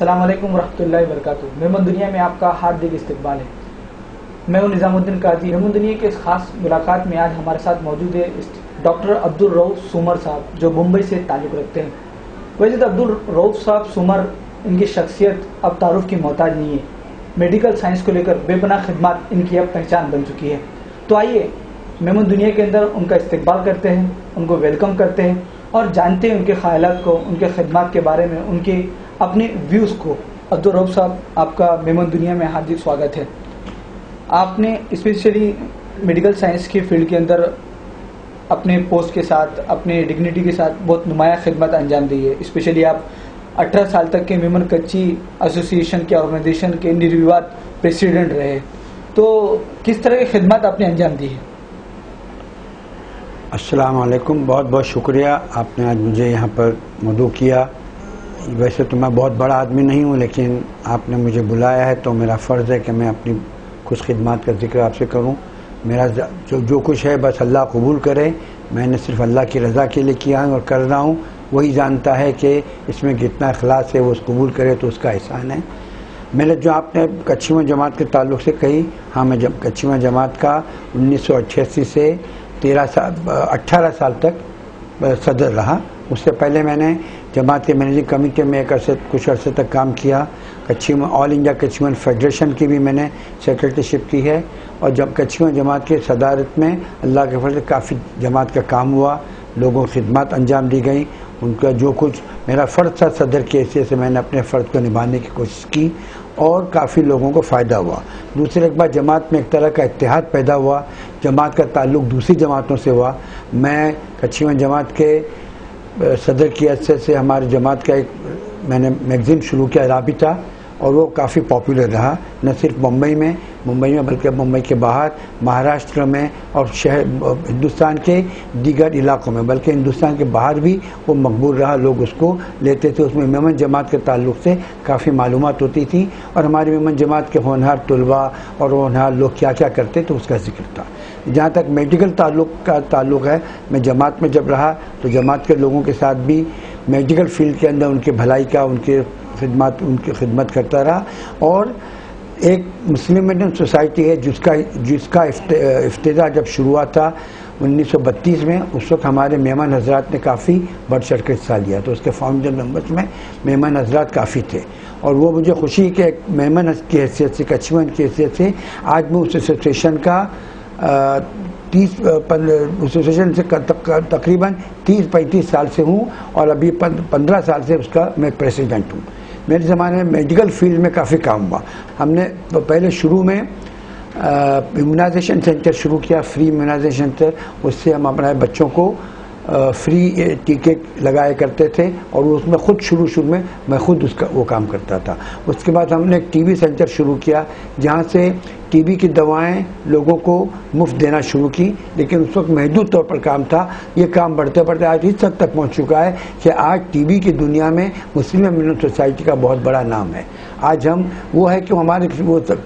السلام علیکم ورحمۃ اللہ وبرکاتہ۔ میمن دنیا میں آپ کا ہاردک استقبال ہے۔ میں ہوں نظام الدین قاضی۔ میمن دنیا کے اس خاص ملاقات میں آج ہمارے ساتھ موجود ہے ڈاکٹر عبدالرؤف سومر صاحب، جو ممبئی سے تعلق رکھتے ہیں۔ ویسے تو عبدالرؤف صاحب سومر، ان کی شخصیت اب تعارف کی محتاج نہیں ہے۔ میڈیکل سائنس کو لے کر بے پناہ خدمات ان کی اب پہچان بن چکی ہے۔ تو آئیے میمن دنیا کے اندر ان کا استقبال کرتے ہیں، ان کو ویلکم کرتے ہیں اور جانتے ہیں ان کے خیالات کو، ان کے خدمات کے بارے میں، ان کے اپنے ویوز کو۔ عبدالرؤف صاحب، آپ کا میمن دنیا میں ہاردک سواگت ہے۔ آپ نے اسپیشلی میڈیکل سائنس کی فیلڈ کے اندر اپنے پوسٹ کے ساتھ، اپنے ڈگنیٹی کے ساتھ بہت نمایاں خدمت انجام دی ہے۔ اسپیشلی آپ 18 سال تک کے میمن کچی ایسوسی ایشن کے آرگنائزیشن کے نروات پریسیڈنٹ رہے۔ تو کس طرح کی خدمات آپ نے انجام دی ہے؟ السلام علیکم، بہت بہت شکریہ آپ نے آج مجھے یہاں پر مدعو کیا۔ ویسے تو میں بہت بڑا آدمی نہیں ہوں، لیکن آپ نے مجھے بلایا ہے تو میرا فرض ہے کہ میں اپنی کچھ خدمات کا ذکر آپ سے کروں۔ میرا جو کچھ ہے بس اللہ قبول کرے۔ میں نے صرف اللہ کی رضا کے لیے کیا ہے اور کر رہا ہوں، وہی جانتا ہے کہ اس میں کتنا اخلاص ہے، وہ اس قبول کرے تو اس کا احسان ہے۔ میں نے جو آپ نے کچھیواں جماعت کے تعلق سے کہی، ہاں میں کچھیواں جماعت کا 1988 سے 18 سال تک صدر رہا۔ اس سے پہلے میں نے جماعت کے مینیجنگ کمیٹی میں کچھ عرصے تک کام کیا۔ کچھیواں آل انڈیا کچھیواں فیڈریشن کی بھی میں نے سیکرٹری شپ کی ہے، اور جب کچھیواں جماعت کی صدارت میں اللہ کے فضل سے کافی جماعت کا کام ہوا، لوگوں کی خدمات انجام دی گئی۔ ان کا جو کچھ میرا فرض تھا صدر کی حیثیت سے، میں نے اپنے فرض کو نبھانے کی کوشش کی اور کافی لوگوں کو فائدہ ہوا۔ دوسرے ایک بار جماعت میں ایک طرح کا اتحاد پیدا ہوا، جماعت کا تعلق دوسری جماعتوں سے ہوا۔ میں کچھیواں جماعت کے صدر کی حیثیت سے ہماری جماعت کا میں نے میگزین شروع کیا، رابطہ، اور وہ کافی پاپولر رہا، نہ صرف ممبئی میں بلکہ ممبئی کے باہر، مہاراشٹر میں اور ہندوستان کے دیگر علاقوں میں، بلکہ ہندوستان کے باہر بھی وہ مقبول رہا۔ لوگ اس کو لیتے تھے۔ اس میں میمن جماعت کے تعلق سے کافی معلومات ہوتی تھی، اور ہماری میمن جماعت کے ہونہار طلباء اور ہونہار لوگ کیا کیا کرتے تو اس کا ذکر تھا۔ جہاں تک میڈیکل تعلق ہے، میں جماعت میں جب رہا تو جماعت کے لوگوں کے ساتھ بھی میڈیکل فیلڈ کے اندر ان کی بھلائی کا، ان کی خدمت کرتا رہا۔ اور ایک مسلم انڈین سوسائٹی ہے جس کا افتتاح جب شروع ہوا تھا 1932 میں، اس وقت ہمارے مہمان حضرات نے کافی بڑھ چڑھ کر حصہ لیا، تو اس کے فاؤنڈر ممبرس میں مہمان حضرات کافی تھے۔ اور وہ مجھے خوشی کہ ایک مہمان کی حیثیت سے، کچھیواں کی حیثیت سے آج میں اس ایسوسیشن کا ایسوسیشن سے تقریباً 30-35 سال سے ہوں، اور ابھی 15 سال سے اس کا میں پریسیڈنٹ ہوں۔ میرے زمانے میں میڈیکل فیلڈ میں کافی کام ہوا۔ ہم نے پہلے شروع میں امیونائزیشن سینٹر شروع کیا، فری امیونائزیشن سینٹر۔ اس سے ہم اپنے بچوں کو فری ٹیکے لگایا کرتے تھے، اور اس میں شروع میں میں خود وہ کام کرتا تھا۔ اس کے بعد ہم نے ایک ٹی بی سینٹر شروع کیا، جہاں سے ٹی بی کی دوائیں لوگوں کو مفت دینا شروع کی، لیکن اس وقت محدود طور پر کام تھا۔ یہ کام بڑھتے بڑھتے آج اس حد تک پہنچ چکا ہے کہ آج ٹی بی کی دنیا میں مسلم امیون سوسائٹی کا بہت بڑا نام ہے۔ آج ہم وہ ہے کہ ہمارے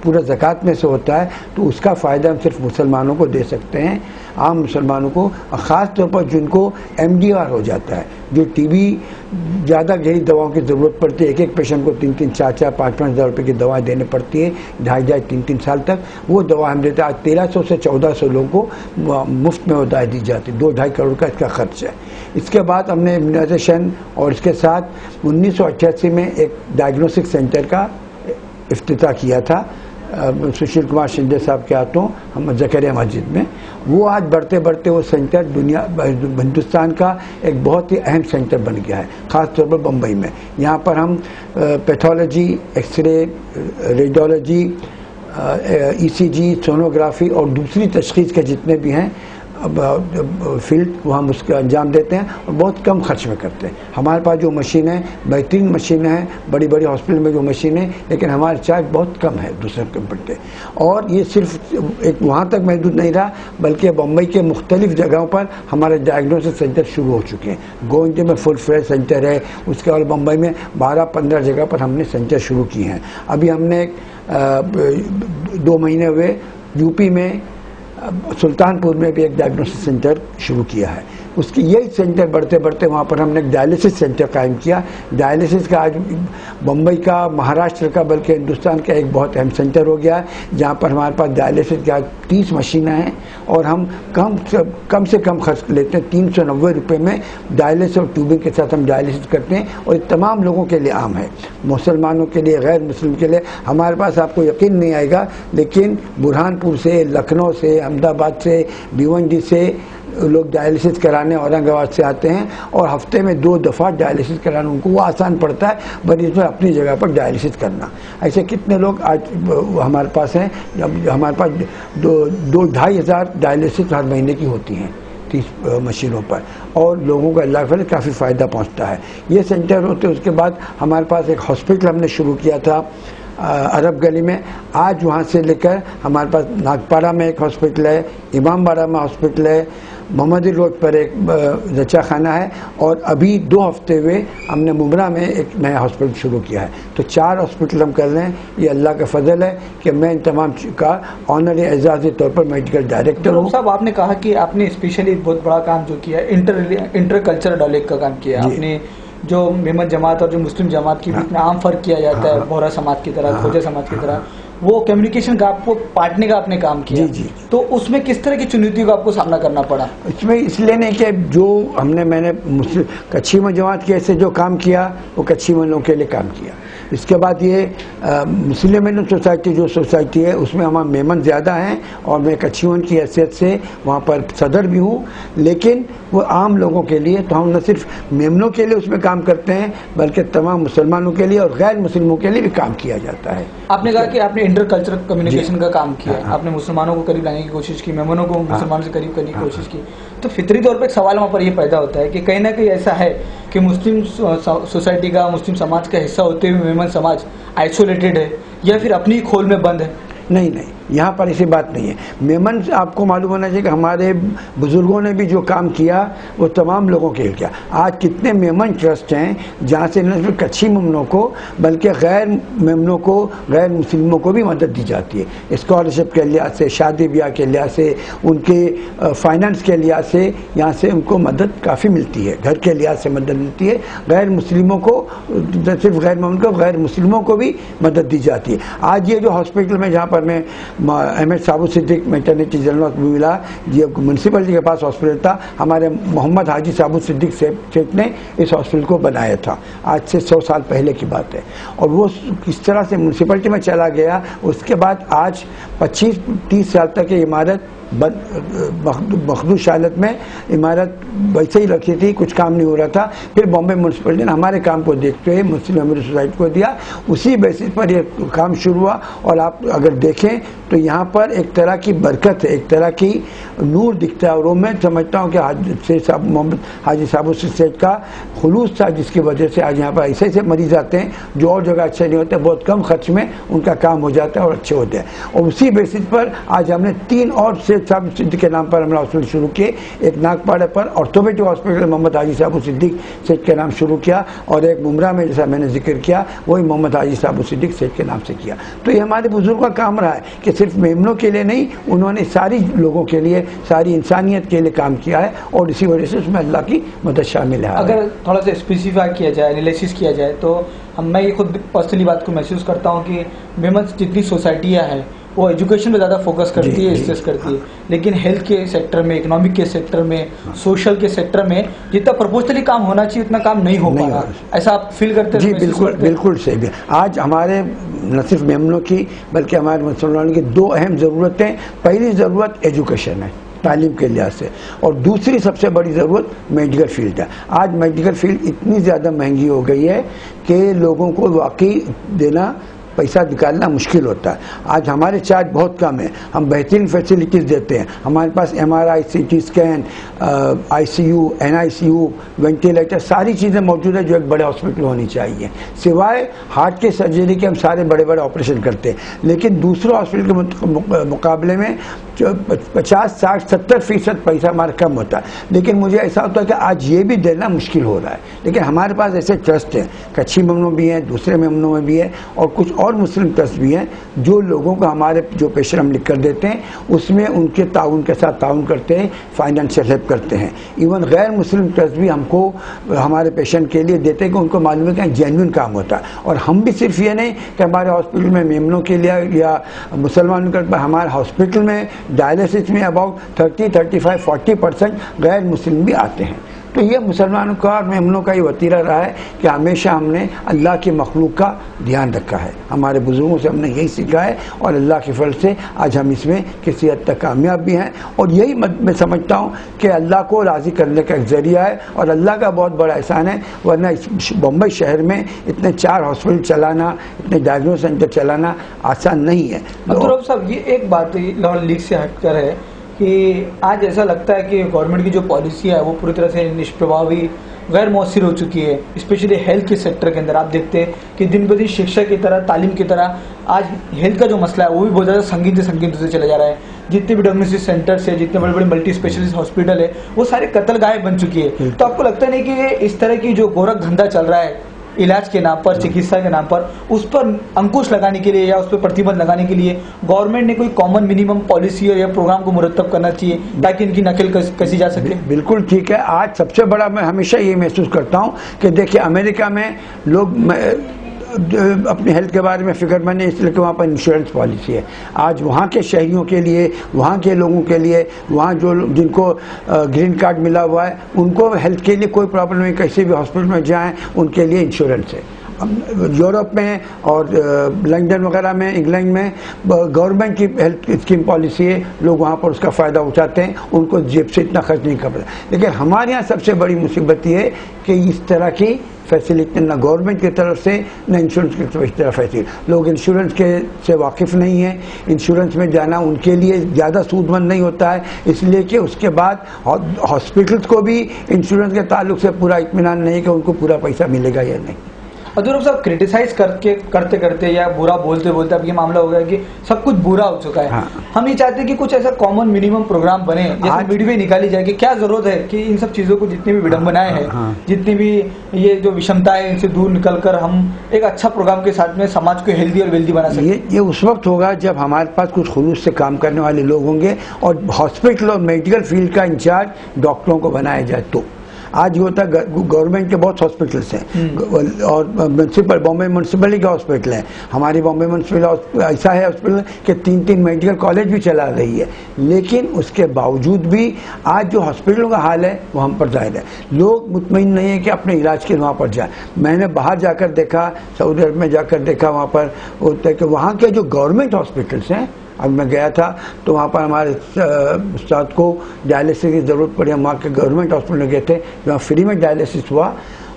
پورا زکوٰۃ میں سے ہوتا ہے، تو اس کا فائدہ ہم صرف مسلمانوں کو دے سکتے ہیں، عام مسلمانوں کو، خاص طور پر جن کو ایم ڈی آر ہو جاتا ہے، جو ٹی بی زیادہ گہری دواؤں کی ضرورت پڑتی ہے۔ ایک پیشنٹ کو 3-3، 4-4، 5-5 ہزار روپے کی دوائیں دینے پڑتی ہے 2.5 3 سال تک۔ وہ دوا ہم دیتے ہیں۔ آج 1300 سے 1400 لوگوں کو مفت میں دوائی دی جاتی ہے، 2-2.5 کروڑ کا اس کا خرچ ہے۔ اس کے بعد ہم نے امیونائزیشن، اور اس کے ساتھ 1988 میں ایک ڈائگنوسٹک سینٹر کا افتتاح کیا تھا سشیل کمار شندے صاحب کے ہاتھوں، زکریا مسجد میں۔ وہ آج بڑھتے بڑھتے وہ سینٹر ہندوستان کا ایک بہت ہی اہم سینٹر بن گیا ہے، خاص طور پر بمبئی میں۔ یہاں پر ہم پیتھولوجی، ایکس رے، ریڈیولوجی، ای سی جی، سونوگرافی اور دوسری تشخیص کے جتنے بھی ہیں فیلڈ، وہ ہم اس کا انجام دیتے ہیں، اور بہت کم خرچ میں کرتے ہیں۔ ہمارے پاس جو مشینیں، بہترین مشینیں ہیں، بڑی بڑی ہاسپٹل میں جو مشینیں، لیکن ہمارے چارج بہت کم ہے دوسرے کمپنی۔ اور یہ صرف ایک وہاں تک محدود نہیں رہا، بلکہ بمبئی کے مختلف جگہوں پر ہمارے ڈائگنوسٹک سینٹر شروع ہو چکے ہیں۔ گوئنڈے میں فل فلیج سینٹر ہے، اس کے بعد بمبئی میں 12-15 جگہ پر ہم نے سینٹر شروع کیے ہیں۔ ابھی ہم نے 2 مہینے ہوئے یو پی میں سلطان پور میں بھی ایک ڈائگنوسٹک سینٹر شروع کیا ہے۔ اس کی یہی سینٹر بڑھتے بڑھتے وہاں پر ہم نے ایک ڈائلسس سینٹر قائم کیا. ڈائلسس کا آج بمبئی کا، مہاراشٹر کا، بلکہ ہندوستان کا ایک بہت اہم سینٹر ہو گیا ہے، جہاں پر ہمارے پاس ڈائلسس کی آج 30 مشینیں ہیں، اور ہم کم سے کم خرچ لیتے ہیں. 390 روپے میں ڈائلسس اور ٹیوبنگ کے ساتھ ہم ڈائلسس کرتے ہیں، اور یہ تمام لوگوں کے لیے عام ہے، مسلمانوں کے لیے، غیر مسلم کے لیے. ہمارے پاس آپ کو یقین نہیں آئے گا لیکن برہان پور سے، لکھنؤ سے، احمد آباد سے، بھیونڈی سے لوگ ڈائلسس کرانے اورنگ آباد سے آتے ہیں، اور ہفتے میں 2 دفعہ ڈائلسس کرانا ان کو وہ آسان پڑتا ہے، بس اس میں اپنی جگہ پر ڈائلسس کرنا. ایسے کتنے لوگ آج ہمارے پاس ہیں، ہمارے پاس 2-2.5 ہزار ڈائلسس ہر مہینے کی ہوتی ہیں 30 مشینوں پر، اور لوگوں کو اللہ کے فضل کافی فائدہ پہنچتا ہے. یہ سینٹر ہوتے. اس کے بعد ہمارے پاس ایک ہاسپٹل ہم نے شروع کیا تھا عرب گلی میں. آج وہاں سے لے کر ہمارے پاس ناگپارہ میں ایک ہاسپٹل ہے، امام باڑہ میں ہاسپٹل ہے، محمدی روڈ پر ایک زچہ خانہ ہے، اور ابھی 2 ہفتے ہوئے ہم نے ممبرا میں ایک نیا ہاسپٹل شروع کیا ہے. تو 4 ہاسپٹل ہم کر رہے ہیں. یہ اللہ کا فضل ہے کہ میں ان تمام کا آنری اعزازی طور پر میڈیکل ڈائریکٹر ہوں. صاحب آپ نے کہا کہ آپ نے اسپیشلی بہت بڑا کام جو کیا ہے انٹر کلچرل ڈائلاگ کا کام کیا ہے. آپ نے جو میمن جماعت اور جو مسلم جماعت کے بیچ میں عام فرق کیا جاتا ہے، بورا سماج کی طرح، کھوجا سماج کی طرح، وہ کمیونیکیشن کا آپ کو بانٹنے کا آپ نے کام کیا. تو اس میں کس طرح کی چنوتیوں کا آپ کو سامنا کرنا پڑا؟ اس میں اس لیے نہیں کہ جو میں نے کچھی من جماعت کے سے جو کام کیا وہ کچھی منوں کے لیے کام کیا. اس کے بعد یہ مسلم مینو سوسائٹی جو سوسائٹی ہے اس میں ہمارے میمن زیادہ ہیں، اور میں کچھی من کی حیثیت سے وہاں پر صدر بھی ہوں. لیکن وہ عام لوگوں کے لیے، تو ہم نہ صرف میمنوں کے لیے اس میں کام کرتے ہیں بلکہ تمام مسلمانوں کے لیے اور غیر مسلموں کے لیے بھی کام کیا جاتا ہے. آپ نے کہا کہ آپ نے انٹر کلچرل کمیونیکیشن کا کام کیا، آپ نے مسلمانوں کو قریب لانے کی کوشش کی، میمنوں کو مسلمانوں سے قریب کرنے کی کوشش کی. تو فطری طور پہ ایک سوال وہاں پر یہ پیدا ہوتا ہے کہ کہیں نہ کہیں ایسا ہے کہ مسلم سوسائٹی کا، مسلم سماج کا حصہ ہوتے ہوئے میمن سماج آئسولیٹڈ ہے یا پھر اپنی کھول میں بند ہے؟ نہیں، یہاں پر ایسی بات نہیں ہے. میمن آپ کو معلوم ہونا چاہیے کہ ہمارے بزرگوں نے بھی جو کام کیا وہ تمام لوگوں کے لیے کیا. آج کتنے میمن ٹرسٹ ہیں جہاں سے نہ صرف کچھی میمنوں کو بلکہ غیر میمنوں کو، غیر مسلموں کو بھی مدد دی جاتی ہے. اسکالرشپ کے لحاظ سے، شادی بیاہ کے لحاظ سے، ان کے فائنانس کے لحاظ سے یہاں سے ان کو مدد کافی ملتی ہے، گھر کے لحاظ سے مدد ملتی ہے. غیر مسلموں کو، صرف غیر میمن کو، غیر مسلموں کو بھی مدد دی جاتی ہے. آج یہ جو ہاسپٹل میں جہاں پر میں احمد صابو صدیق میٹرنیٹی جنرل ملا، یہ میونسپلٹی کے پاس ہاسپٹل تھا، ہمارے محمد حاجی صابو صدیق سیٹ نے اس ہاسپٹل کو بنایا تھا. آج سے 100 سال پہلے کی بات ہے. اور وہ اس طرح سے میونسپلٹی میں چلا گیا. اس کے بعد آج 25-30 سال تک یہ عمارت مخدوش حالت میں عمارت ویسے ہی رکھی تھی، کچھ کام نہیں ہو رہا تھا. پھر بامبے میونسپلٹی نے ہمارے کام کو دیکھتے ہوئے مسلم میموریل سوسائٹی کو دیا. اسی بیسس پر یہ کام شروع ہوا. اور آپ اگر دیکھیں تو یہاں پر ایک طرح کی برکت ہے، ایک طرح کی نور دکھتا ہے. اور میں سمجھتا ہوں کہ محمد حاجی صابو سیٹ کا خلوص تھا، جس کی وجہ سے آج یہاں پر ایسے مریض آتے ہیں جو اور جگہ اچھے نہیں ہوتے، بہت کم خرچ میں ان کا کام ہو جاتا ہے اور اچھے ہوتے ہیں. اور اسی بیسس پر آج ہم نے 3 اور صابو صدیق کے نام پر ہم نے ہاسپٹل شروع کیے. ایک ناگپاڑہ پر آرتھوپیڈک ہاسپٹل محمد حاجی صابو صدیق سیٹ کے نام شروع کیا، اور ایک ممبرا میں جیسا میں نے ذکر کیا وہی محمد حاجی صابو صدیق سیٹ کے نام سے کیا. تو یہ ہمارے بزرگوں کا کام رہا ہے کہ صرف میمنوں کے لیے نہیں، انہوں نے ساری لوگوں کے لیے، ساری انسانیت کے لیے کام کیا ہے، اور اسی وجہ سے اس میں اللہ کی مدد شامل ہے. اگر تھوڑا سا اسپیسیفائی کیا جائے، انالیسس کیا جائے، تو میں یہ خود پرسنلی بات کو محسوس کرتا ہوں کہ میمنز جتنی سوسائٹیاں ہیں وہ ایجوکیشن پہ زیادہ فوکس کرتی ہے، اسٹریس کرتی ہے، لیکن ہیلتھ کے سیکٹر میں، اکنامک کے سیکٹر میں، سوشل کے سیکٹر میں جتنا پرپوزلی کام ہونا چاہیے اتنا کام نہیں ہو پا رہا. ایسا آپ فیل کرتے ہیں؟ جی بالکل صحیح. آج ہمارے نہ صرف میمنوں کی بلکہ ہمارے مسلمانوں کی 2 اہم ضرورتیں. پہلی ضرورت ایجوکیشن ہے، تعلیم کے لحاظ سے، اور دوسری سب سے بڑی ضرورت میڈیکل فیلڈ ہے. آج میڈیکل فیلڈ اتنی زیادہ مہنگی ہو گئی ہے کہ لوگوں کو واقعی دینا، پیسہ نکالنا مشکل ہوتا ہے. آج ہمارے چارج بہت کم ہیں، ہم بہترین فیسلٹیز دیتے ہیں. ہمارے پاس MRI، CT scan, ICU، NICU، ventilator, ساری چیزیں موجود ہیں جو ایک بڑے ہاسپٹل ہونی چاہیے. سوائے ہارٹ کے سرجری کے ہم سارے بڑے آپریشن کرتے ہیں، لیکن دوسرے ہاسپٹل کے مقابلے میں 50, 60, 70% پیسہ ہمارا کم ہوتا ہے. لیکن مجھے ایسا ہوتا ہے کہ آج یہ بھی دینا مشکل ہو رہا ہے. لیکن ہمارے پاس ایسے ٹرسٹ ہیں، کچھی میمنوں بھی ہیں، دوسرے میمنوں میں بھی ہے، اور کچھ اور مسلم ٹرسٹ بھی ہیں جو لوگوں کو ہمارے جو پیشنٹ ہم لکھ کر دیتے ہیں اس میں ان کے تعاون کے ساتھ تعاون کرتے ہیں, فائنینشیل ہیلپ کرتے ہیں. ایون غیر مسلم ٹرسٹ بھی ہم کو ہمارے پیشنٹ کے لیے دیتے ہیں کہ ان کو معلوم ہے کہ جینوئن کام ہوتا ہے. اور ہم بھی صرف یہ نہیں کہ ہمارے ہاسپٹل میں میمنوں کے لیے یا مسلمانوں کے ہمارے ہاسپٹل میں ڈائلیسس میں اباؤٹ 30-35-40% غیر مسلم بھی آتے ہیں. تو یہ مسلمانوں کا اور مومنوں کا یہ وتیرہ رہا ہے کہ ہمیشہ ہم نے اللہ کی مخلوق کا دھیان رکھا ہے. ہمارے بزرگوں سے ہم نے یہی سیکھا ہے اور اللہ کے فضل سے آج ہم اس میں کسی حد تک کامیاب بھی ہیں. اور یہی میں سمجھتا ہوں کہ اللہ کو راضی کرنے کا ایک ذریعہ ہے اور اللہ کا بہت بڑا احسان ہے. ورنہ اس بمبئی شہر میں اتنے 4 ہاسپٹل چلانا, اتنے ڈائگنوس سینٹر چلانا آسان نہیں ہے. عبدالرؤف صاحب, یہ ایک بات لاہور لیگ سے ہٹ کر ہے کہ آج ایسا لگتا ہے کہ گورنمنٹ کی جو پالیسی ہے وہ پوری طرح سے نشپربھاوی غیر مؤثر ہو چکی ہے, اسپیشلی ہیلتھ کے سیکٹر کے اندر. آپ دیکھتے ہیں کہ دن بدن شکشا کی طرح, تعلیم کی طرح آج ہیلتھ کا جو مسئلہ ہے وہ بھی بہت زیادہ سنگین سے چلا جا رہا ہے. جتنے بھی ڈائگنوسٹک سینٹرس ہے, جتنے بڑے بڑے ملٹی اسپیشلسٹ ہاسپٹل ہے, وہ سارے قتل گاہ بن چکی ہے. تو آپ کو لگتا نہیں کہ اس طرح کی جو گورکھ دھندا چل رہا ہے علاج کے نام پر, چکتسا کے نام پر, اس پر انکش لگانے کے لیے یا اس پر پرتیبندھ لگانے کے لیے گورنمنٹ نے کوئی کامن منیمم پالیسی یا پروگرام کو مرتب کرنا چاہیے تاکہ ان کی نقل کسی جا سکے؟ بالکل ٹھیک ہے. آج سب سے بڑا میں ہمیشہ یہ محسوس کرتا ہوں کہ دیکھیے امریکہ میں لوگ اپنی ہیلتھ کے بارے میں فکر مند ہے اس لیے کہ وہاں پر انشورنس پالیسی ہے. آج وہاں کے شہریوں کے لیے, وہاں کے لوگوں کے لیے, وہاں جو جن کو گرین کارڈ ملا ہوا ہے ان کو ہیلتھ کے لیے کوئی پرابلم نہیں, کسی بھی ہاسپٹل میں جائیں ان کے لیے انشورنس ہے. یورپ میں اور لندن وغیرہ میں, انگلینڈ میں گورنمنٹ کی ہیلتھ اسکیم پالیسی ہے, لوگ وہاں پر اس کا فائدہ اٹھاتے ہیں, ان کو جیب سے اتنا خرچ نہیں کرتا. لیکن ہمارے یہاں سب سے بڑی مصیبت یہ ہے کہ اس طرح کی فیسلٹی نہ گورنمنٹ کی طرف سے نہ انشورنس کی طرف اس طرح فیسلٹی. لوگ انشورنس کے سے واقف نہیں ہیں. انشورنس میں جانا ان کے لیے زیادہ سود مند نہیں ہوتا ہے, اس لیے کہ اس کے بعد ہاسپٹلس کو بھی انشورنس کے تعلق سے پورا اطمینان نہیں کہ ان کو پورا پیسہ ملے گا یا نہیں. عبدالرؤف صاحب, کرٹیسائز کرتے کرتے یا برا بولتے بولتے اب یہ معاملہ ہو گیا کہ سب کچھ برا ہو چکا ہے. ہم یہ چاہتے ہیں کہ کچھ ایسا کامن منیمم پروگرام بنے جیسے ویڈیو نکالی جائے کہ کیا ضرورت ہے کہ ان سب چیزوں کو جتنی بھی وڈمبنائیں ہیں, جتنی بھی یہ جو وشمتائیں ان سے دور نکل کر ہم ایک اچھا پروگرام کے ساتھ میں سماج کو ہیلدی اور ویلدی بنا سکیں. یہ اس وقت ہوگا جب ہمارے پاس کچھ خلوص سے کام کرنے والے لوگ ہوں گے اور ہاسپٹل اور میڈیکل فیلڈ کا انچارج ڈاکٹروں کو بنایا جائے. تو آج یہ ہوتا ہے گورنمنٹ کے بہت ہاسپٹلس ہیں اور میونسپل بامبے میونسپلٹی کا ہاسپٹل ہے. ہماری بامبے میونسپل ایسا ہے ہاسپٹل کہ 3 میڈیکل کالج بھی چلا رہی ہے. لیکن اس کے باوجود بھی آج جو ہاسپٹلوں کا حال ہے وہ ہم پر ظاہر ہے. لوگ مطمئن نہیں ہیں کہ اپنے علاج کے وہاں پر جائیں. میں نے باہر جا کر دیکھا, سعودی عرب میں جا کر دیکھا, وہاں پر ہوتا ہے کہ وہاں کے جو گورنمنٹ ہاسپٹلس ہیں, اب میں گیا تھا تو وہاں پر ہمارے استاد کو ڈائلیسس کی ضرورت پڑی. ہم وہاں کے گورنمنٹ ہاسپٹل میں گئے تھے جہاں فری میں ڈائلیسس ہوا,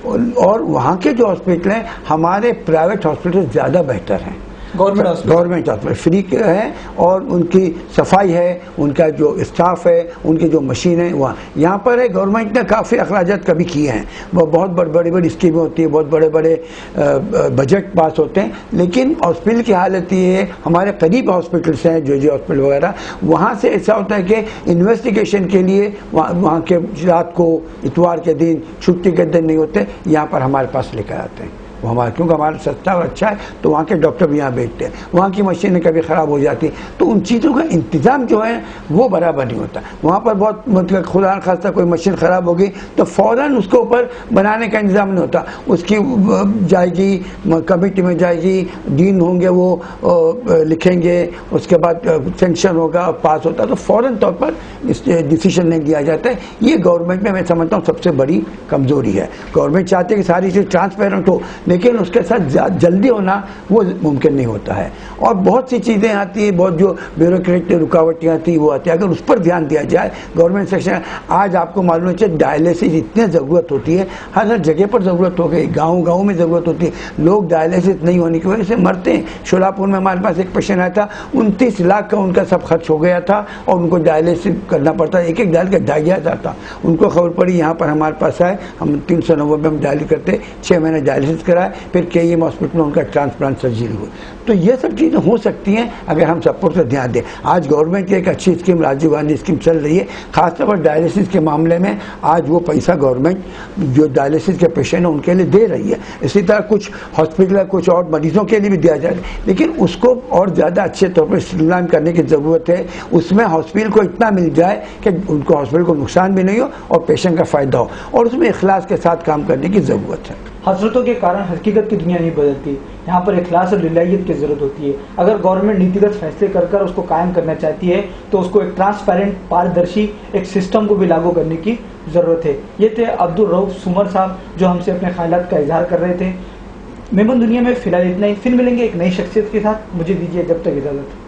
اور وہاں کے جو ہاسپٹل ہیں ہمارے پرائیویٹ ہاسپٹل زیادہ بہتر ہیں. گورنمنٹ ہاسپٹل فری ہے اور ان کی صفائی ہے, ان کا جو اسٹاف ہے, ان کی جو مشین ہے وہاں. یہاں پر ہے گورنمنٹ نے کافی اخراجات کبھی کیے ہیں, وہ بہت بڑی بڑی اسکیمیں ہوتی ہیں, بہت بڑے بجٹ پاس ہوتے ہیں. لیکن ہاسپٹل کی حالت یہ ہے, ہمارے قریب ہاسپٹلس ہیں جو ہاسپٹل وغیرہ, وہاں سے ایسا ہوتا ہے کہ انویسٹیگیشن کے لیے وہاں کے رات کو اتوار کے دن چھٹی کے دن نہیں ہوتے, یہاں پر ہمارے پاس لے کر آتے ہیں. وہ ہمارا کیونکہ ہمارا سستا اور اچھا ہے تو وہاں کے ڈاکٹر بھی یہاں بیٹھتے ہیں. وہاں کی مشینیں کبھی خراب ہو جاتی ہیں تو ان چیزوں کا انتظام جو ہے وہ برابر نہیں ہوتا. وہاں پر بہت مطلب خدا نخواستہ کوئی مشین خراب ہوگی تو فوراً اس کے اوپر بنانے کا انتظام نہیں ہوتا. اس کی جائے گی کمیٹی میں جائے گی, ڈین ہوں گے وہ لکھیں گے, اس کے بعد سینکشن ہوگا, پاس ہوتا تو فوراً طور پر اس ڈیسیشن نہیں لیا جاتا ہے. یہ گورنمنٹ میں سمجھتا ہوں سب سے بڑی کمزوری ہے. گورنمنٹ چاہتے ہیں کہ ساری چیز ٹرانسپیرنٹ ہو, لیکن اس کے ساتھ جلدی ہونا وہ ممکن نہیں ہوتا ہے. اور بہت سی چیزیں آتی ہیں, بہت جو بیوروکریٹ رکاوٹیں آتی ہیں وہ آتی ہیں. اگر اس پر دھیان دیا جائے گورنمنٹ سیکشن, آج آپ کو معلوم ہے ڈائلیسس اتنی ضرورت ہوتی ہے, ہر جگہ پر ضرورت ہو گئی, گاؤں میں ضرورت ہوتی ہے. لوگ ڈائلیسس نہیں ہونے کی وجہ سے مرتے ہیں. شولاپور میں ہمارے پاس ایک پیشنٹ آیا تھا, 29 لاکھ کا ان کا سب خرچ ہو گیا تھا اور ان کو ڈائلیسس کرنا پڑتا, ایک ڈائل کا 2,500 تھا. ان کو خبر پڑی یہاں پر ہمارے پاس آئے, ہم 390 میں ہم ڈائل کرتے, 6 مہینے ڈائلیسس کرا, رہا ہے، پھر KEM ہاسپٹل میں ان کا ٹرانسپلانٹ سرجری ہوئی. تو یہ سب چیزیں ہو سکتی ہیں اگر ہم سپورٹ پر دھیان دیں. آج گورنمنٹ کی ایک اچھی اسکیم راجیو گاندھی اسکیم چل رہی ہے، خاص طور پر ڈائلسس کے معاملے میں. آج وہ پیسہ گورنمنٹ جو ڈائلسس کے پیشنٹ ہیں ان کے لیے دے رہی ہے. اسی طرح کچھ ہاسپٹل کچھ اور مریضوں کے لیے بھی دیا جائے، لیکن اس کو اور زیادہ اچھے طور پر اسٹریم لائن کرنے کی ضرورت ہے. اس میں ہاسپٹل کو اتنا مل جائے کہ ان کو ہاسپٹل کو نقصان بھی نہیں ہو اور پیشنٹ کا فائدہ ہو، اور اس میں اخلاص کے ساتھ کام کرنے کی ضرورت ہے. حسرتوں کے کارن حقیقت کی دنیا نہیں بدلتی، یہاں پر اخلاص اور للہیت کی ضرورت ہوتی ہے. اگر گورنمنٹ نیتیگت فیصلے کر اس کو قائم کرنا چاہتی ہے تو اس کو ایک ٹرانسپیرنٹ پاردرشی ایک سسٹم کو بھی لاگو کرنے کی ضرورت ہے. یہ تھے عبدالرؤف سومر صاحب جو ہم سے اپنے خیالات کا اظہار کر رہے تھے. میمن دنیا میں فی الحال اتنا ہی، پھر ملیں گے ایک نئی شخصیت کے ساتھ. مجھے دیجیے جب تک اجازت.